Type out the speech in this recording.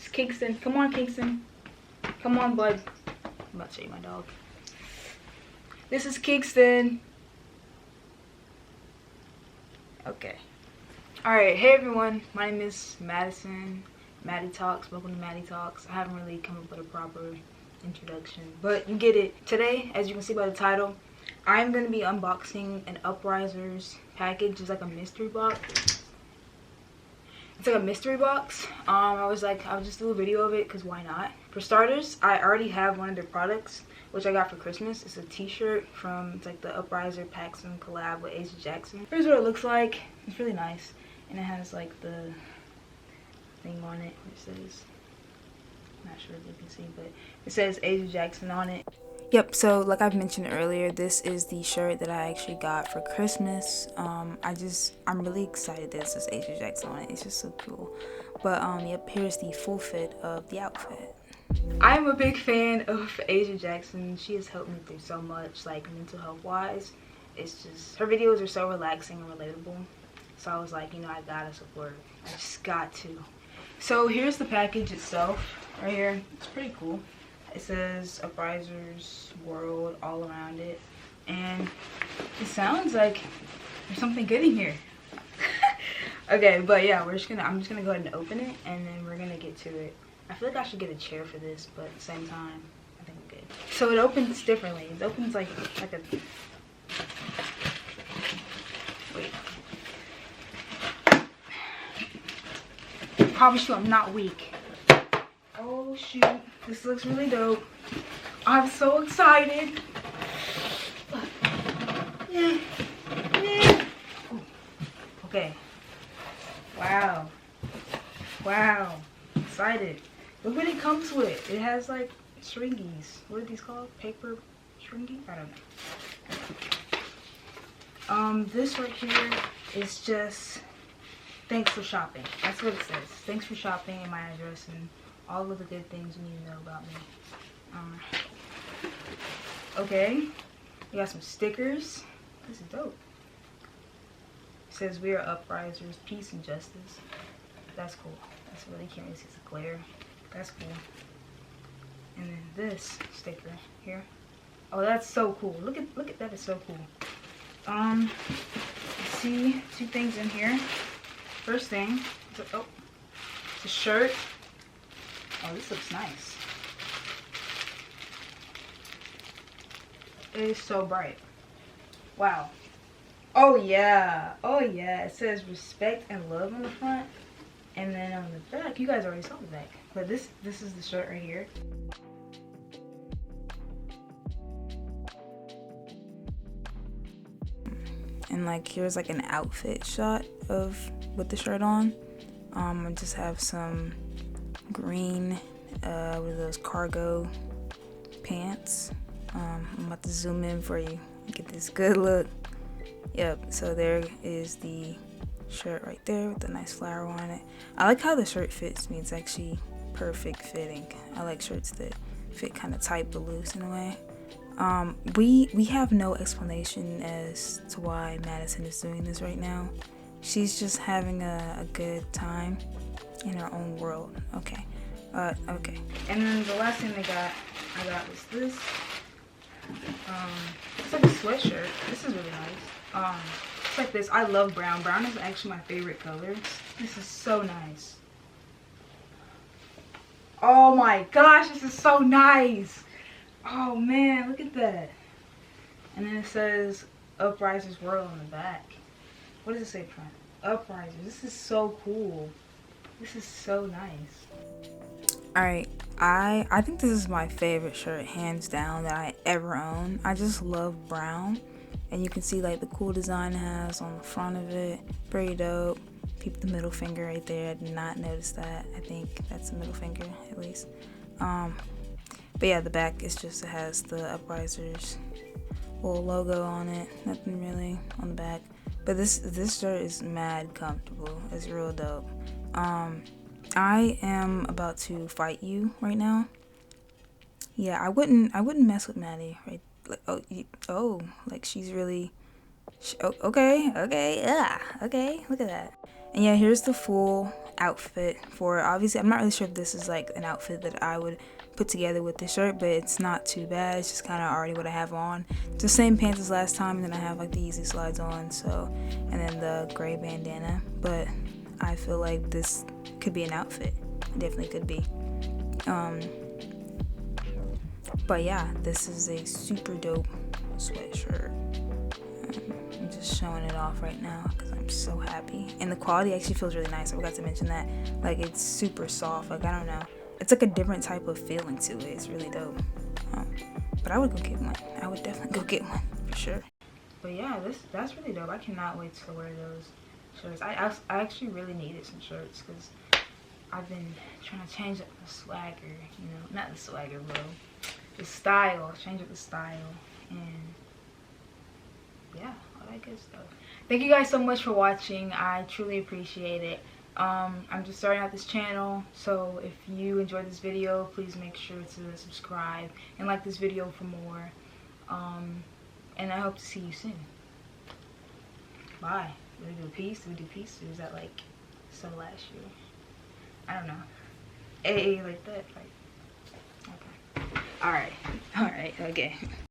It's Kingston. Come on, Kingston. Come on, bud. I'm about to show you my dog. This is Kingston. Okay. Alright, hey everyone. My name is Madison. MaddieTalks. Welcome to MaddieTalks. I haven't really come up with a proper introduction, but you get it. Today, as you can see by the title, I'm going to be unboxing an Uprisers package. It's like a mystery box. It's like a mystery box. I was like, I'll just do a video of it because why not? For starters, I already have one of their products, which I got for Christmas. It's a t-shirt from, it's like the Uprisers Paxson collab with Asia Jackson. Here's what it looks like. It's really nice. And it has like the thing on it. It says, I'm not sure if you can see, but it says Asia Jackson on it. Yep, so like I've mentioned earlier, this is the shirt that I actually got for Christmas. I'm really excited that it says Asia Jackson on it. It's just so cool. But yep, here's the full fit of the outfit. I'm a big fan of Asia Jackson. She has helped me through so much, like mental health wise. It's just, her videos are so relaxing and relatable. So I was like, you know, I gotta support her. I just got to. So here's the package itself, right here. It's pretty cool. It says Uprisers World all around it. And it sounds like there's something good in here. Okay, but yeah, I'm just gonna go ahead and open it and then we're gonna get to it. I feel like I should get a chair for this, but at the same time, I think I'm good. So it opens differently. It opens like a, wait. I promise you I'm not weak. Oh shoot, this looks really dope. I'm so excited. Yeah. Ooh. Okay. Wow. Wow. Excited. Look what it comes with. It has like stringies. What are these called? Paper stringy? I don't know. This right here is just thanks for shopping. That's what it says. Thanks for shopping and my address and all of the good things you need to know about me. Okay, we got some stickers. This is dope. It says we are Uprisers, peace and justice. That's cool. That's really can't really see the glare. That's cool. And then this sticker here. Oh, that's so cool. Look at that. It's so cool. See two things in here. First thing, it's a shirt. Oh, this looks nice. It is so bright. Wow. Oh yeah. Oh yeah. It says respect and love on the front. And then on the back, you guys already saw the back. But this is the shirt right here. And like here's like an outfit shot of with the shirt on. I just have some green with those cargo pants. I'm about to zoom in for you, get this good look. Yep, so there is the shirt right there with the nice flower on it. I like how the shirt fits me. It's actually perfect fitting. I like shirts that fit kind of tight but loose in a way. We have no explanation as to why Madison is doing this right now. She's just having a good time in her own world. Okay. Okay. And then the last thing I got was this. It's like a sweatshirt. This is really nice. It's like this. I love brown. Brown is actually my favorite color. This is so nice. Oh my gosh, this is so nice. Oh man, look at that. And then it says Uprisers World on the back. What does it say front? Uprisers. This is so cool. This is so nice. Alright, I think this is my favorite shirt, hands down, that I ever own. I just love brown. And you can see like the cool design it has on the front of it. Pretty dope. Peep the middle finger right there. I did not notice that. I think that's the middle finger at least. But yeah, the back is just, it has the Uprisers little logo on it. Nothing really on the back. But this shirt is mad comfortable. It's real dope. I am about to fight you right now. Yeah, I wouldn't mess with Maddie, right? Like, like she's really, okay, yeah, okay, look at that. And yeah, here's the full outfit for it. Obviously, I'm not really sure if this is like an outfit that I would put together with the shirt, but it's not too bad. It's just kind of already what I have on. It's the same pants as last time, and then I have like the easy slides on, so, and then the gray bandana. But I feel like this could be an outfit. It definitely could be. But yeah, this is a super dope sweatshirt. I'm just showing it off right now because I'm so happy, and the quality actually feels really nice. I forgot to mention that. Like, it's super soft. Like, I don't know, it's like a different type of feeling to it. It's really dope. But I would go get one. I would definitely go get one for sure. But yeah, that's really dope. I cannot wait to wear those shirts. I actually really needed some shirts because I've been trying to change up the swagger, you know, not the swagger, bro, the style, change up the style, and yeah, all that good stuff. Thank you guys so much for watching. I truly appreciate it. I'm just starting out this channel, so if you enjoyed this video, please make sure to subscribe and like this video for more. And I hope to see you soon. Bye. Do we do peace? Do we do peace? Or is that like so last year? I don't know. AA like that. Like, okay. Alright. Okay.